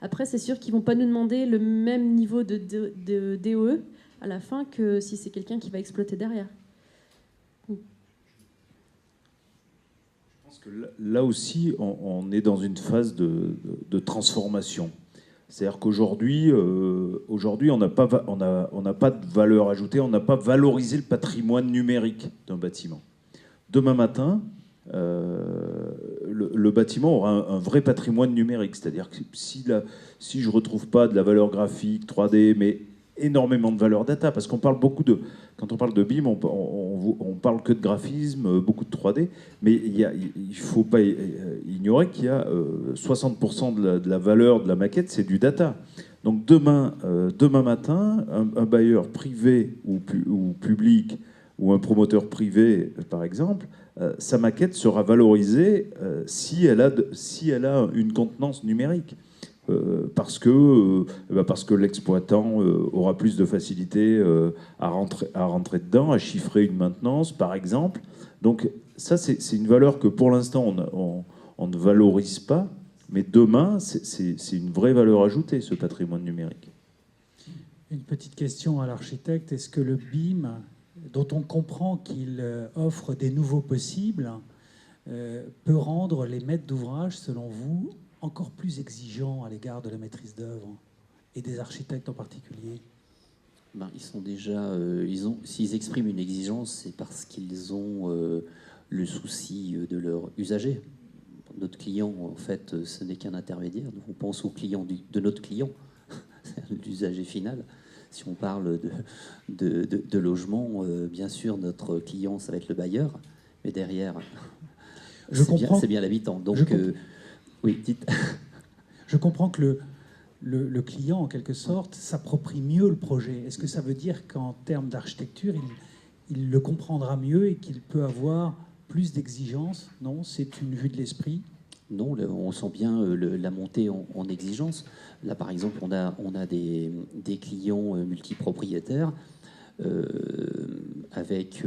Après, c'est sûr qu'ils ne vont pas nous demander le même niveau de DOE à la fin que si c'est quelqu'un qui va exploiter derrière. Je pense que là aussi, on est dans une phase de transformation. C'est-à-dire qu'aujourd'hui, on n'a pas de valeur ajoutée, on n'a pas valorisé le patrimoine numérique d'un bâtiment. Demain matin, le bâtiment aura un vrai patrimoine numérique. C'est-à-dire que si je ne retrouve pas de la valeur graphique, 3D, mais énormément de valeur data, parce qu'on parle beaucoup quand on parle de BIM, on parle que de graphisme, beaucoup de 3D, mais il ne faut pas ignorer qu'il y a 60% de la valeur de la maquette, c'est du data. Donc demain matin, un bailleur privé ou public, ou un promoteur privé, par exemple, sa maquette sera valorisée si elle a une contenance numérique. Parce que l'exploitant aura plus de facilité à rentrer dedans, à chiffrer une maintenance, par exemple. Donc ça, c'est une valeur que pour l'instant, on ne valorise pas, mais demain, c'est une vraie valeur ajoutée, ce patrimoine numérique. Une petite question à l'architecte. Est-ce que le BIM, dont on comprend qu'il offre des nouveaux possibles, peut rendre les maîtres d'ouvrage, selon vous, encore plus exigeants à l'égard de la maîtrise d'œuvre et des architectes en particulier? Ils sont déjà, s'ils expriment une exigence, c'est parce qu'ils ont le souci de leur usager. Notre client, en fait, ce n'est qu'un intermédiaire. On pense au client de notre client, l'usager final. Si on parle de logement, bien sûr, notre client, ça va être le bailleur, mais derrière, c'est bien l'habitant. Donc, oui, dites. Je comprends que le client, en quelque sorte, s'approprie mieux le projet. Est-ce que ça veut dire qu'en termes d'architecture, il le comprendra mieux et qu'il peut avoir plus d'exigences? Non, c'est une vue de l'esprit. Non, on sent bien la montée en exigence. Là, par exemple, on a des clients multipropriétaires avec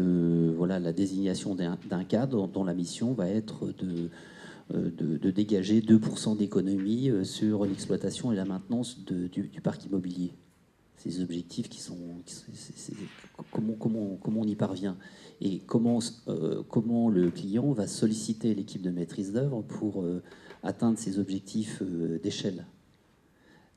la désignation d'un cadre dont la mission va être de dégager 2% d'économie sur l'exploitation et la maintenance du parc immobilier. Ces objectifs comment on y parvient et comment le client va solliciter l'équipe de maîtrise d'œuvre pour atteindre ces objectifs d'échelle.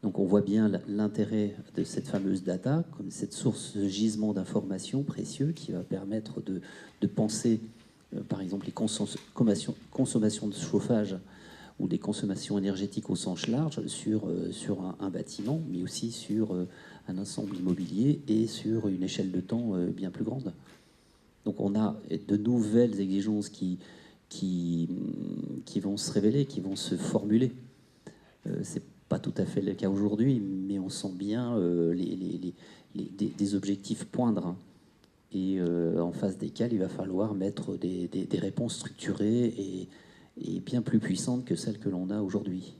Donc on voit bien l'intérêt de cette fameuse data comme cette source de gisement d'informations précieux qui va permettre de penser par exemple les consommations de chauffage ou des consommations énergétiques au sens large sur un bâtiment, mais aussi sur un ensemble immobilier et sur une échelle de temps bien plus grande. Donc on a de nouvelles exigences qui vont se révéler, qui vont se formuler. C'est pas tout à fait le cas aujourd'hui, mais on sent bien des objectifs poindre. Hein. Et en face desquels il va falloir mettre des réponses structurées et bien plus puissantes que celles que l'on a aujourd'hui.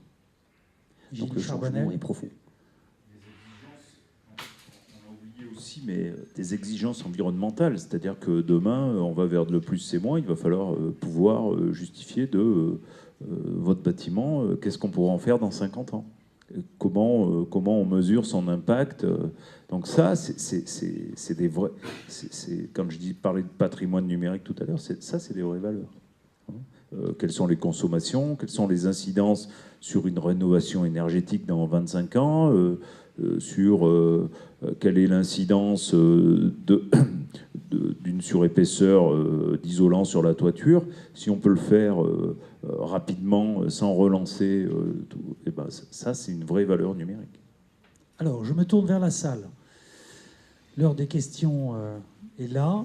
Donc le changement est profond. On a oublié aussi, mais des exigences environnementales, c'est-à-dire que demain, on va vers le plus c'est moins, il va falloir pouvoir justifier de votre bâtiment, qu'est-ce qu'on pourra en faire dans 50 ans. Comment on mesure son impact. Donc ça, c'est des vrais... Quand je parlais de patrimoine numérique tout à l'heure, c'est des vraies valeurs. Quelles sont les consommations, quelles sont les incidences sur une rénovation énergétique dans 25 ans, sur quelle est l'incidence d'une surépaisseur d'isolant sur la toiture. Si on peut le faire rapidement, sans relancer, et ben ça, c'est une vraie valeur numérique. Alors, je me tourne vers la salle. L'heure des questions est là.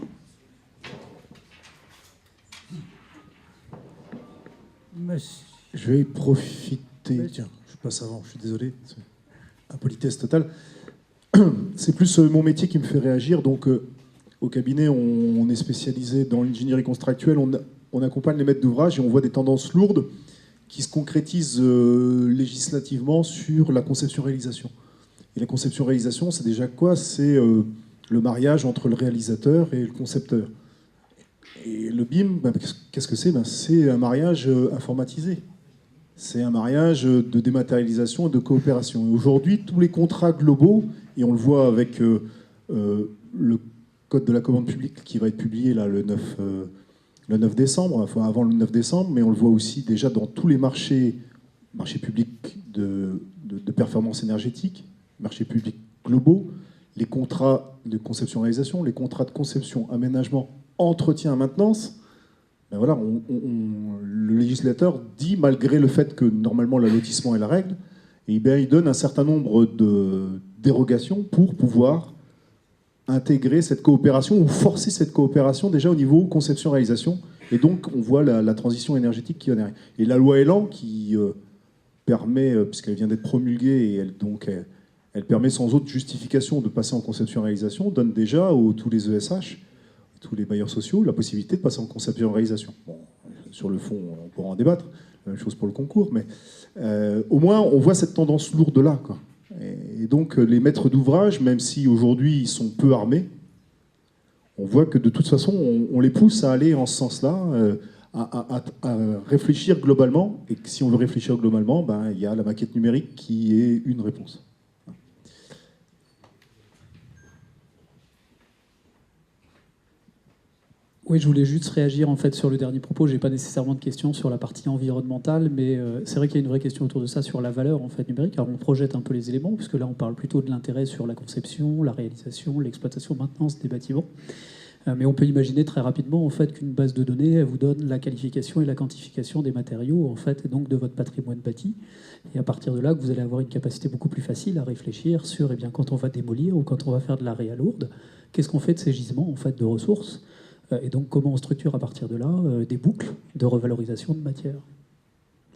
Monsieur. Je vais profiter. Tiens, je passe avant, je suis désolé. Impolitesse totale. C'est plus mon métier qui me fait réagir. Donc, au cabinet, on est spécialisé dans l'ingénierie constructuelle. On accompagne les maîtres d'ouvrage et on voit des tendances lourdes qui se concrétisent législativement sur la conception-réalisation. Et la conception-réalisation, c'est déjà quoi? C'est le mariage entre le réalisateur et le concepteur. Et le BIM, qu'est-ce que c'est? C'est un mariage informatisé. C'est un mariage de dématérialisation et de coopération. Et aujourd'hui, tous les contrats globaux, et on le voit avec le Code de la commande publique qui va être publié là, le 9 décembre, enfin avant le 9 décembre, mais on le voit aussi déjà dans tous les marchés publics de performance énergétique, marchés publics globaux, les contrats de conception-réalisation, les contrats de conception, aménagement, entretien, maintenance. Ben voilà, le législateur dit, malgré le fait que normalement l'allotissement est la règle, et bien, il donne un certain nombre de dérogations pour pouvoir intégrer cette coopération ou forcer cette coopération déjà au niveau conception-réalisation. Et donc, on voit la transition énergétique qui en est. Et la loi Elan qui permet, puisqu'elle vient d'être promulguée, et elle permet sans autre justification de passer en conception-réalisation, donne déjà à tous les ESH, tous les bailleurs sociaux, la possibilité de passer en conception-réalisation. Bon, sur le fond, on pourra en débattre, la même chose pour le concours, mais au moins, on voit cette tendance lourde-là, quoi. Et donc, les maîtres d'ouvrage, même si aujourd'hui ils sont peu armés, on voit que de toute façon, on les pousse à aller en ce sens-là, à réfléchir globalement. Et que si on veut réfléchir globalement, ben, il y a la maquette numérique qui est une réponse. Oui, je voulais juste réagir en fait sur le dernier propos. Je n'ai pas nécessairement de questions sur la partie environnementale, mais c'est vrai qu'il y a une vraie question autour de ça sur la valeur en fait numérique. Alors on projette un peu les éléments, puisque là on parle plutôt de l'intérêt sur la conception, la réalisation, l'exploitation, maintenance des bâtiments. Mais on peut imaginer très rapidement en fait qu'une base de données elle vous donne la qualification et la quantification des matériaux en fait, et donc de votre patrimoine bâti. Et à partir de là, que vous allez avoir une capacité beaucoup plus facile à réfléchir sur, eh bien, quand on va démolir ou quand on va faire de la réa lourde, qu'est-ce qu'on fait de ces gisements en fait de ressources? Et donc, comment on structure à partir de là des boucles de revalorisation de matière.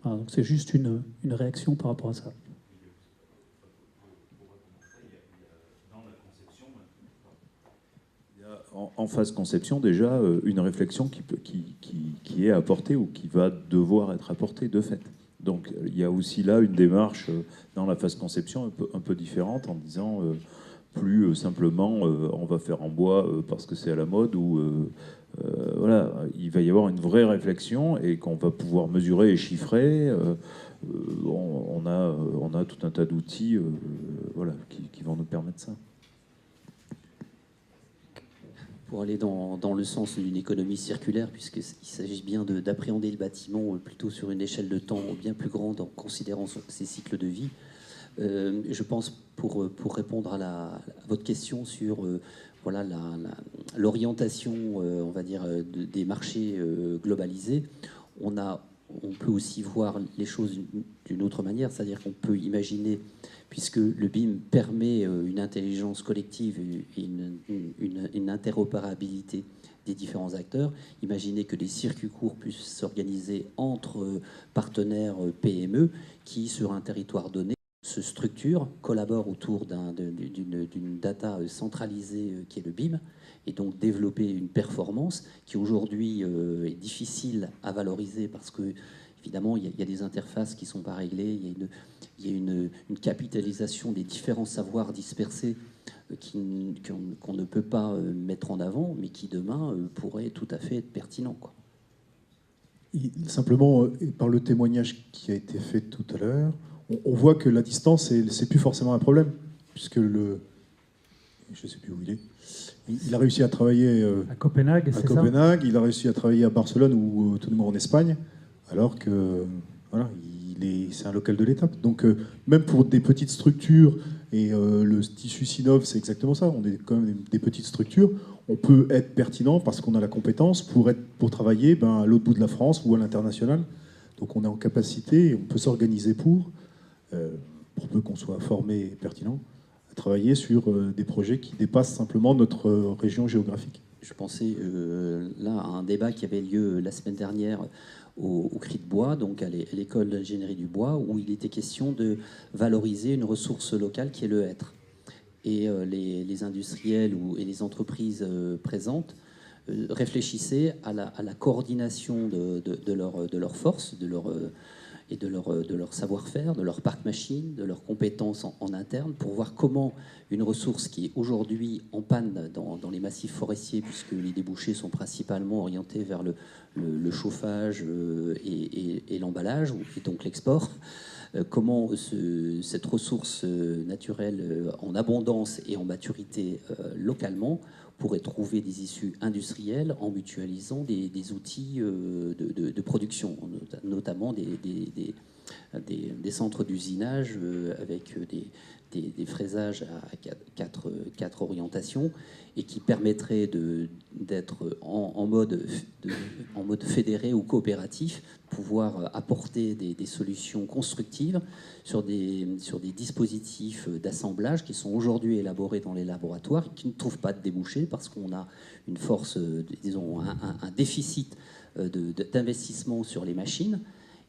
Voilà, donc c'est juste une réaction par rapport à ça. Il y a en phase conception, déjà, une réflexion qui est apportée ou qui va devoir être apportée de fait. Donc, il y a aussi là une démarche dans la phase conception un peu différente en disant... plus simplement on va faire en bois parce que c'est à la mode, ou voilà, il va y avoir une vraie réflexion et qu'on va pouvoir mesurer et chiffrer. On a tout un tas d'outils voilà, qui vont nous permettre ça. Pour aller dans le sens d'une économie circulaire, puisqu'il s'agit bien d'appréhender le bâtiment plutôt sur une échelle de temps bien plus grande en considérant ses cycles de vie. Je pense, pour répondre à votre question sur voilà, l'orientation, on va dire, des marchés globalisés, on peut aussi voir les choses d'une autre manière, c'est-à-dire qu'on peut imaginer, puisque le BIM permet une intelligence collective et une interopérabilité des différents acteurs, imaginer que des circuits courts puissent s'organiser entre partenaires PME qui, sur un territoire donné, se structurent, collaborent autour d'une data centralisée qui est le BIM, et donc développer une performance qui aujourd'hui est difficile à valoriser parce que évidemment il y a des interfaces qui ne sont pas réglées, il y a une capitalisation des différents savoirs dispersés qu'on ne peut pas mettre en avant, mais qui demain pourraient tout à fait être pertinents, quoi. Simplement, par le témoignage qui a été fait tout à l'heure, on voit que la distance, c'est plus forcément un problème, puisque je ne sais plus où il est. Il a réussi à travailler à Copenhague, c'est ça ? Il a réussi à travailler à Barcelone ou tout le monde en Espagne, alors que voilà, c'est un local de l'étape. Donc même pour des petites structures, et le tissu Sinov, c'est exactement ça, on est quand même des petites structures, on peut être pertinent parce qu'on a la compétence pour travailler à l'autre bout de la France ou à l'international. Donc on est en capacité, et on peut s'organiser pour peu qu'on soit formé et pertinent, à travailler sur des projets qui dépassent simplement notre région géographique. Je pensais là à un débat qui avait lieu la semaine dernière au Cri de Bois, donc à l'école d'ingénierie du bois, où il était question de valoriser une ressource locale qui est le hêtre. Et les industriels et les entreprises présentes réfléchissez à la coordination de leurs forces, et de leur savoir-faire, de leur parc machine, de leurs compétences en interne, pour voir comment une ressource qui est aujourd'hui en panne dans les massifs forestiers, puisque les débouchés sont principalement orientés vers le chauffage et l'emballage, et donc l'export, comment cette ressource naturelle en abondance et en maturité localement pourrait trouver des issues industrielles en mutualisant des outils de production, notamment des centres d'usinage avec des fraisages à quatre orientations, et qui permettraient d'être en mode fédéré ou coopératif, pouvoir apporter des solutions constructives sur des dispositifs d'assemblage qui sont aujourd'hui élaborés dans les laboratoires et qui ne trouvent pas de débouchés parce qu'on a une force, disons, un déficit d'investissement sur les machines,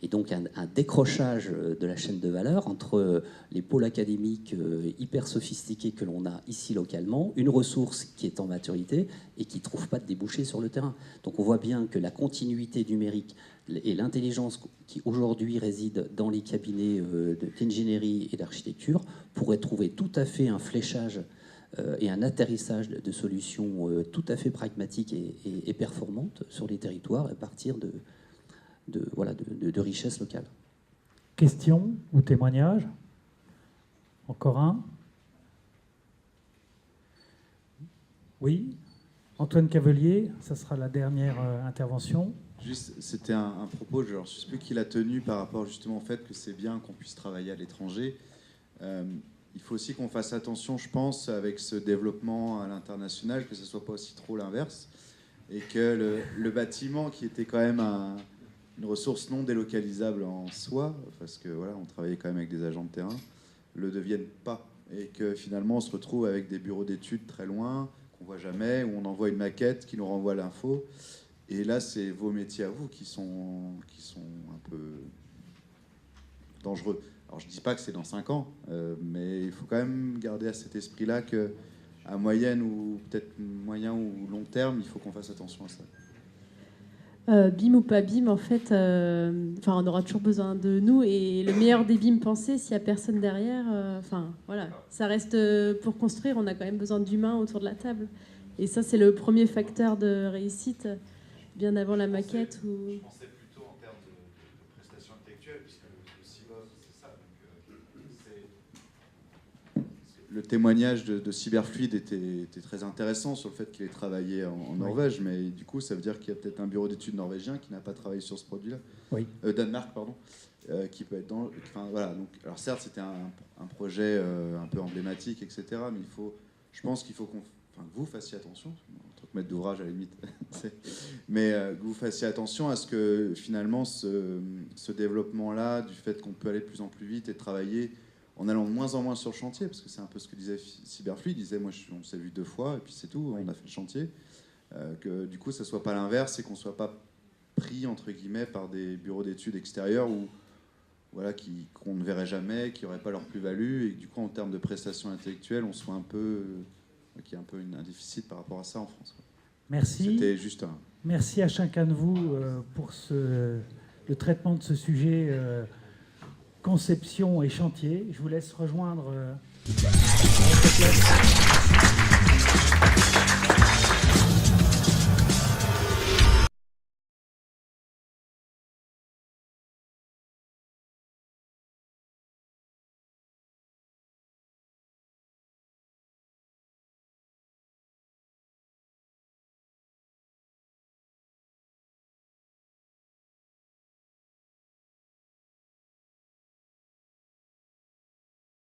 et donc un décrochage de la chaîne de valeur entre les pôles académiques hyper sophistiqués que l'on a ici localement, une ressource qui est en maturité et qui ne trouve pas de débouchés sur le terrain. Donc on voit bien que la continuité numérique et l'intelligence qui aujourd'hui réside dans les cabinets d'ingénierie et d'architecture pourraient trouver tout à fait un fléchage et un atterrissage de solutions tout à fait pragmatiques et performantes sur les territoires à partir de richesses locales. Questions ou témoignages? Encore un? Oui, Antoine Cavelier, ça sera la dernière intervention. Juste, c'était un propos, je ne sais plus qui l'a tenu par rapport justement au fait que c'est bien qu'on puisse travailler à l'étranger. Il faut aussi qu'on fasse attention, je pense, avec ce développement à l'international, que ce ne soit pas aussi trop l'inverse, et que le bâtiment, qui était quand même une ressource non délocalisable en soi, parce que voilà, on travaillait quand même avec des agents de terrain, le devienne pas, et que finalement on se retrouve avec des bureaux d'études très loin, qu'on voit jamais, où on envoie une maquette qui nous renvoie l'info, et là c'est vos métiers à vous qui sont un peu dangereux. Alors je dis pas que c'est dans 5 ans, mais il faut quand même garder à cet esprit-là que à moyenne ou peut-être moyen ou long terme, il faut qu'on fasse attention à ça. BIM ou pas BIM, en fait, on aura toujours besoin de nous, et le meilleur des BIM pensés, s'il n'y a personne derrière, voilà, ça reste pour construire, on a quand même besoin d'humains autour de la table. Et ça, c'est le premier facteur de réussite, bien avant la maquette. Je pensais plutôt en termes de prestations intellectuelles, puisque le CIBOS, c'est ça. Le témoignage de Cyberfluid était très intéressant sur le fait qu'il ait travaillé en Norvège, mais du coup, ça veut dire qu'il y a peut-être un bureau d'études norvégien qui n'a pas travaillé sur ce produit-là. Oui. Danemark, pardon, qui peut être dans. Enfin, voilà. Donc, alors certes, c'était un projet un peu emblématique, etc. Mais je pense qu'il faut que vous fassiez attention, en tant que maître d'ouvrage à la limite, mais que vous fassiez attention à ce que finalement ce développement-là, du fait qu'on peut aller de plus en plus vite et travailler en allant de moins en moins sur le chantier, parce que c'est un peu ce que disait Cyberfluid, il disait, on s'est vu 2 fois, et puis c'est tout, on a fait le chantier, que du coup, ça soit pas l'inverse, et qu'on soit pas pris, entre guillemets, par des bureaux d'études extérieurs, voilà, qu'on ne verrait jamais, qui n'auraient pas leur plus-value, et que du coup, en termes de prestations intellectuelles, on soit qu'il y ait un peu un déficit par rapport à ça en France. Merci. C'était juste Merci à chacun de vous pour le traitement de ce sujet conception et chantier. Je vous laisse rejoindre votre place.